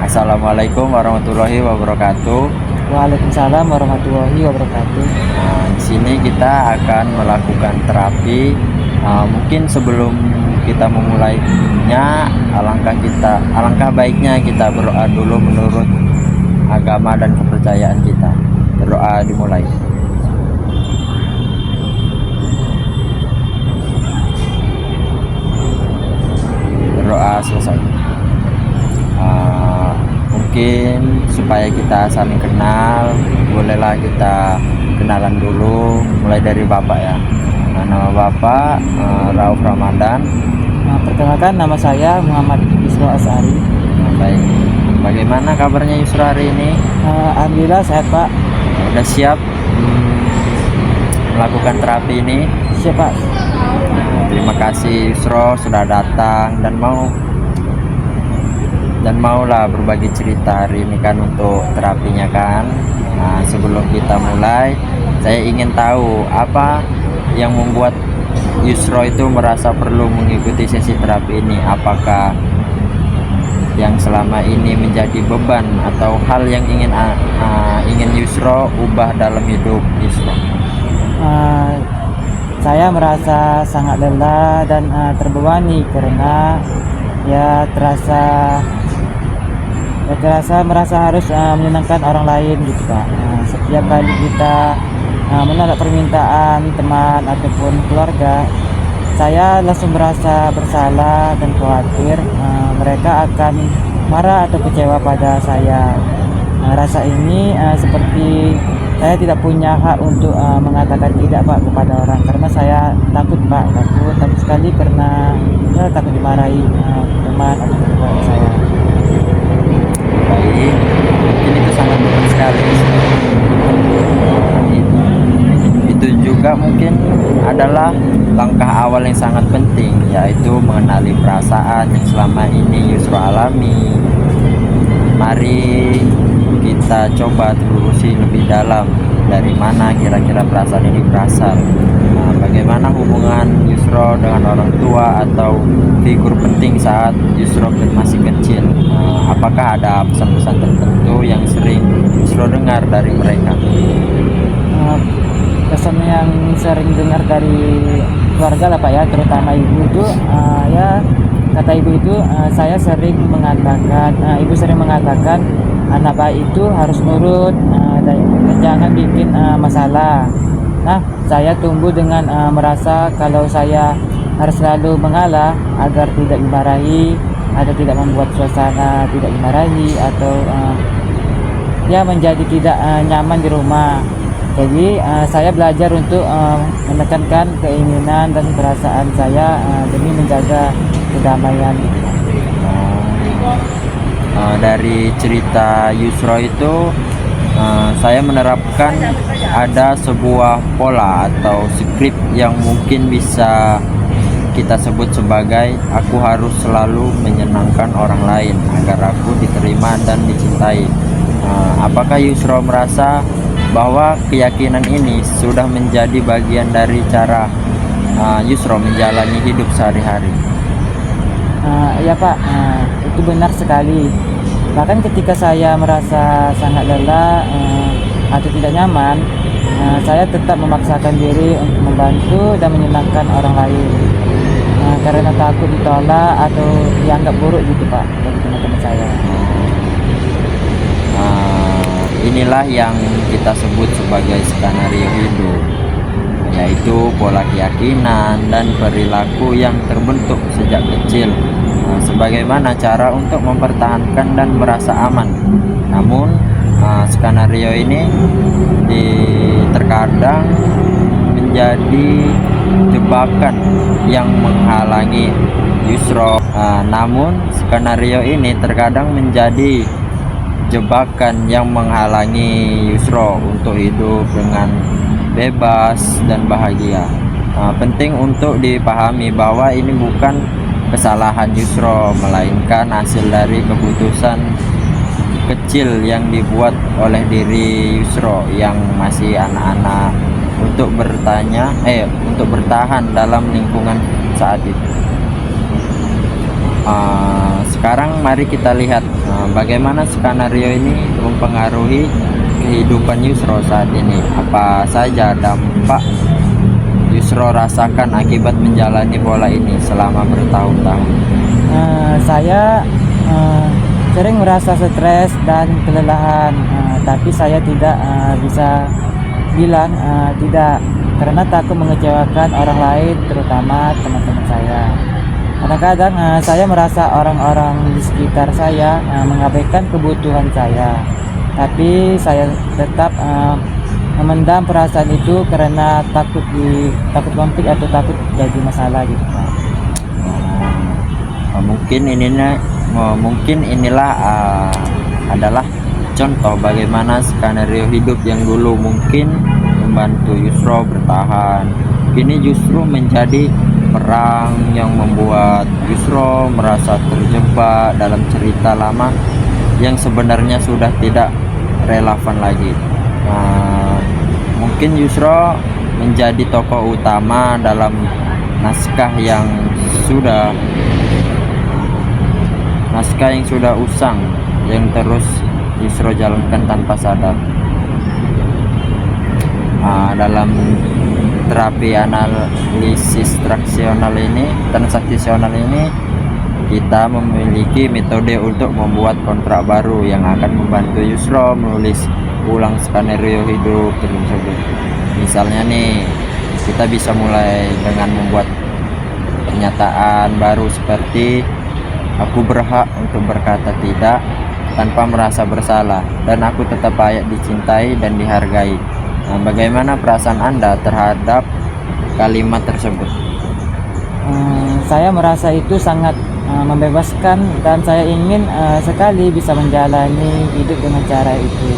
Assalamualaikum warahmatullahi wabarakatuh. Waalaikumsalam warahmatullahi wabarakatuh. Di sini kita akan melakukan terapi. Mungkin sebelum kita memulainya, alangkah baiknya kita berdoa dulu menurut agama dan kepercayaan kita. Berdoa dimulai. Berdoa selesai. Mungkin supaya kita saling kenal, bolehlah kita kenalan dulu, mulai dari Bapak ya. Nama Bapak Rauf Ramadan. Perkenalkan, nama saya Muhammad Yusro Asari. Baik. Bagaimana kabarnya Yusro hari ini? Alhamdulillah sehat, Pak. Udah siap melakukan terapi ini? Siap, Pak. Terima kasih Yusro sudah datang dan maulah berbagi cerita hari ini kan untuk terapinya kan. Sebelum kita mulai, saya ingin tahu apa yang membuat Yusro itu merasa perlu mengikuti sesi terapi ini. Apakah yang selama ini menjadi beban atau hal yang ingin Yusro ubah dalam hidup Yusro? Saya merasa sangat lelah dan terbebani karena merasa harus menyenangkan orang lain gitu, Pak. Setiap kali kita menolak permintaan teman ataupun keluarga, saya langsung merasa bersalah dan khawatir mereka akan marah atau kecewa pada saya. Rasa ini seperti saya tidak punya hak untuk mengatakan tidak, Pak, kepada orang, karena saya takut, Pak, takut sekali karena takut dimarahi teman atau keluarga saya. Baik, mungkin itu sangat berat sekali. Itu juga mungkin adalah langkah awal yang sangat penting, yaitu mengenali perasaan yang selama ini Yusro alami. Mari kita coba telusuri lebih dalam dari mana kira-kira perasaan ini berasal. Bagaimana hubungan Yusro dengan orang tua atau figur penting saat Yusro masih kecil? Apakah ada pesan-pesan tertentu yang sering Yusro dengar dari mereka? Pesan yang sering dengar dari keluarga lah, Pak, ya, terutama ibu itu, kata ibu itu, ibu sering mengatakan anak baik itu harus nurut dan jangan bikin masalah. Nah, saya tumbuh dengan merasa kalau saya harus selalu mengalah agar tidak dimarahi atau tidak membuat suasana tidak dimarahi atau menjadi tidak nyaman di rumah. Jadi saya belajar untuk menekankan keinginan dan perasaan saya demi menjaga kedamaian. Dari cerita Yusro itu saya menerapkan ada sebuah pola atau skrip yang mungkin bisa kita sebut sebagai aku harus selalu menyenangkan orang lain agar aku diterima dan dicintai. Apakah Yusro merasa bahwa keyakinan ini sudah menjadi bagian dari cara Yusro menjalani hidup sehari-hari? Ya, Pak, itu benar sekali. Bahkan ketika saya merasa sangat lelah atau tidak nyaman, saya tetap memaksakan diri untuk membantu dan menyenangkan orang lain karena takut ditolak atau dianggap buruk gitu, Pak, dari teman-teman saya. Inilah yang kita sebut sebagai skenario hidup, yaitu pola keyakinan dan perilaku yang terbentuk sejak kecil. Sebagaimana cara untuk mempertahankan dan merasa aman. Namun skenario ini terkadang menjadi jebakan yang menghalangi Yusro. Namun skenario ini terkadang menjadi jebakan yang menghalangi Yusro untuk hidup dengan bebas dan bahagia. Penting untuk dipahami bahwa ini bukan kesalahan Yusro, melainkan hasil dari keputusan kecil yang dibuat oleh diri Yusro yang masih anak-anak untuk bertahan dalam lingkungan saat itu. Sekarang mari kita lihat bagaimana skenario ini mempengaruhi kehidupan Yusro saat ini. Apa saja dampak Yusro rasakan akibat menjalani pola ini selama bertahun-tahun? Saya sering merasa stres dan kelelahan, tapi saya tidak bisa bilang tidak, karena takut mengecewakan orang lain, terutama teman-teman saya. Kadang-kadang saya merasa orang-orang di sekitar saya mengabaikan kebutuhan saya, tapi saya tetap memendam perasaan itu karena takut konflik atau takut jadi masalah gitu Pak. Mungkin inilah adalah contoh bagaimana skenario hidup yang dulu mungkin membantu Yusro bertahan, kini justru menjadi perang yang membuat Yusro merasa terjebak dalam cerita lama yang sebenarnya sudah tidak relevan lagi. Mungkin Yusro menjadi tokoh utama dalam naskah yang sudah usang yang terus Yusro jalankan tanpa sadar. Dalam terapi analisis transaksional ini kita memiliki metode untuk membuat kontrak baru yang akan membantu Yusro menulis ulang skenario hidup tersebut. Misalnya nih, kita bisa mulai dengan membuat pernyataan baru seperti aku berhak untuk berkata tidak tanpa merasa bersalah, dan aku tetap layak dicintai dan dihargai. Bagaimana perasaan Anda terhadap kalimat tersebut? Saya merasa itu sangat membebaskan, dan saya ingin sekali bisa menjalani hidup dengan cara itu.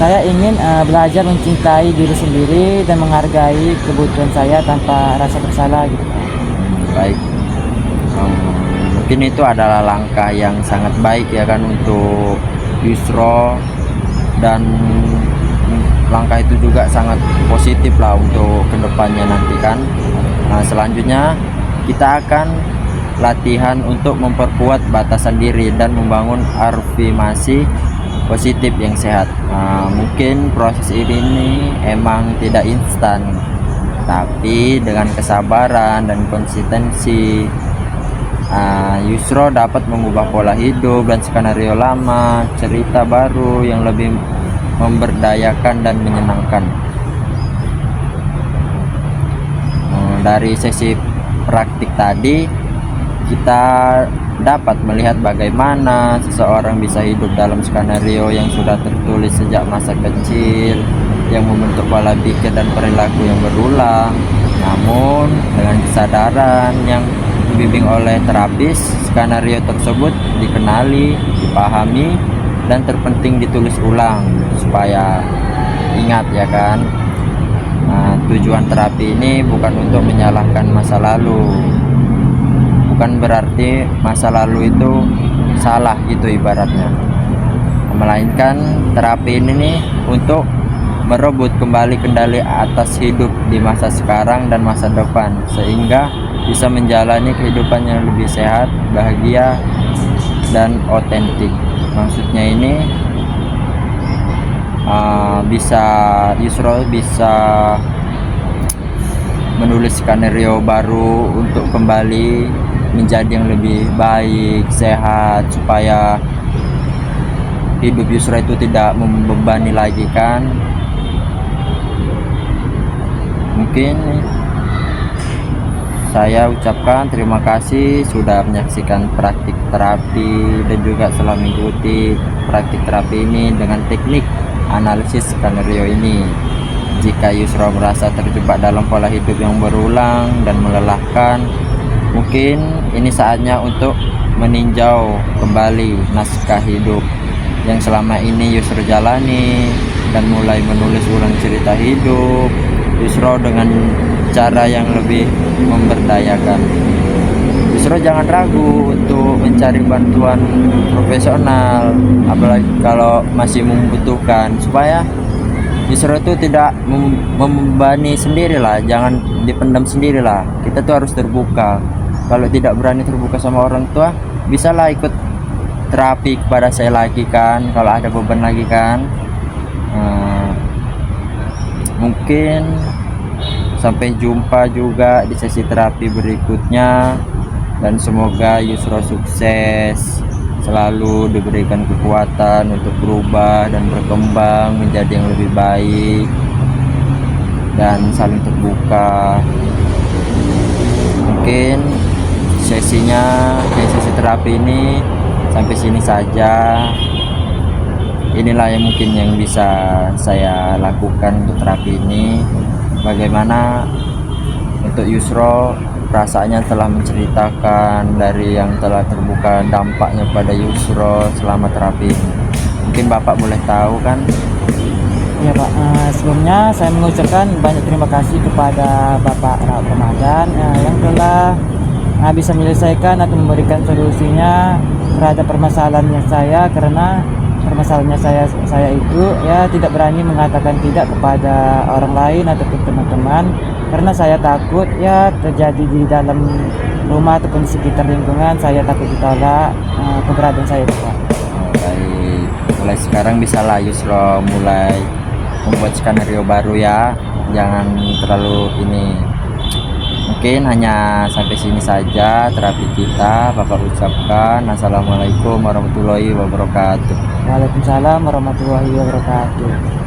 Saya ingin belajar mencintai diri sendiri dan menghargai kebutuhan saya tanpa rasa bersalah gitu. Baik, mungkin itu adalah langkah yang sangat baik ya kan untuk Yusro, dan langkah itu juga sangat positif lah untuk kedepannya nanti kan. Selanjutnya kita akan latihan untuk memperkuat batasan diri dan membangun afirmasi positif yang sehat. Mungkin proses ini emang tidak instan, tapi dengan kesabaran dan konsistensi Yusro dapat mengubah pola hidup dan skenario lama cerita baru yang lebih memberdayakan dan menyenangkan. Dari sesi praktik tadi kita dapat melihat bagaimana seseorang bisa hidup dalam skenario yang sudah tertulis sejak masa kecil, yang membentuk pola pikir dan perilaku yang berulang. Namun dengan kesadaran yang dibimbing oleh terapis, skenario tersebut dikenali, dipahami, dan terpenting ditulis ulang supaya ingat ya kan. Tujuan terapi ini bukan untuk menyalahkan masa lalu, bukan berarti masa lalu itu salah gitu ibaratnya, melainkan terapi ini nih untuk merebut kembali kendali atas hidup di masa sekarang dan masa depan, sehingga bisa menjalani kehidupan yang lebih sehat, bahagia, dan otentik. Maksudnya ini Yusro bisa menulis skenario baru untuk kembali menjadi yang lebih baik, sehat, supaya hidup Yusro itu tidak membebani lagi kan. Mungkin saya ucapkan terima kasih sudah menyaksikan praktik terapi dan juga telah mengikuti praktik terapi ini dengan teknik analisis skenario ini. Jika Yusro merasa terjebak dalam pola hidup yang berulang dan melelahkan, mungkin ini saatnya untuk meninjau kembali naskah hidup yang selama ini Yusro jalani dan mulai menulis ulang cerita hidup Yusro dengan cara yang lebih memberdayakan. Yusro jangan ragu untuk mencari bantuan profesional, apalagi kalau masih membutuhkan, supaya Yusro itu tidak membebani sendirilah, jangan dipendam sendirilah. Kita tuh harus terbuka kalau tidak berani terbuka sama orang tua, bisalah ikut terapi kepada saya lagi kan, kalau ada beban lagi kan. Mungkin sampai jumpa juga di sesi terapi berikutnya, dan semoga Yusro sukses, selalu diberikan kekuatan untuk berubah dan berkembang menjadi yang lebih baik dan saling terbuka. Mungkin sesi terapi ini sampai sini saja. Inilah yang mungkin yang bisa saya lakukan untuk terapi ini. Bagaimana untuk Yusro, perasaannya telah menceritakan dari yang telah terbuka dampaknya pada Yusro selama terapi ini. Mungkin Bapak boleh tahu kan? Ya Pak, sebelumnya saya mengucapkan banyak terima kasih kepada Bapak Rauf Ramadan yang telah bisa menyelesaikan atau memberikan solusinya terhadap permasalahannya saya, karena permasalahannya saya itu ya tidak berani mengatakan tidak kepada orang lain ataupun teman-teman, karena saya takut ya terjadi di dalam rumah ataupun di sekitar lingkungan, saya takut ditolak keberadaan saya itu Pak. Baik, mulai sekarang bisalah Yusro mulai membuat skenario baru ya, jangan terlalu ini. Mungkin hanya sampai sini saja terapi kita. Bapak ucapkan assalamualaikum warahmatullahi wabarakatuh. Waalaikumsalam warahmatullahi wabarakatuh.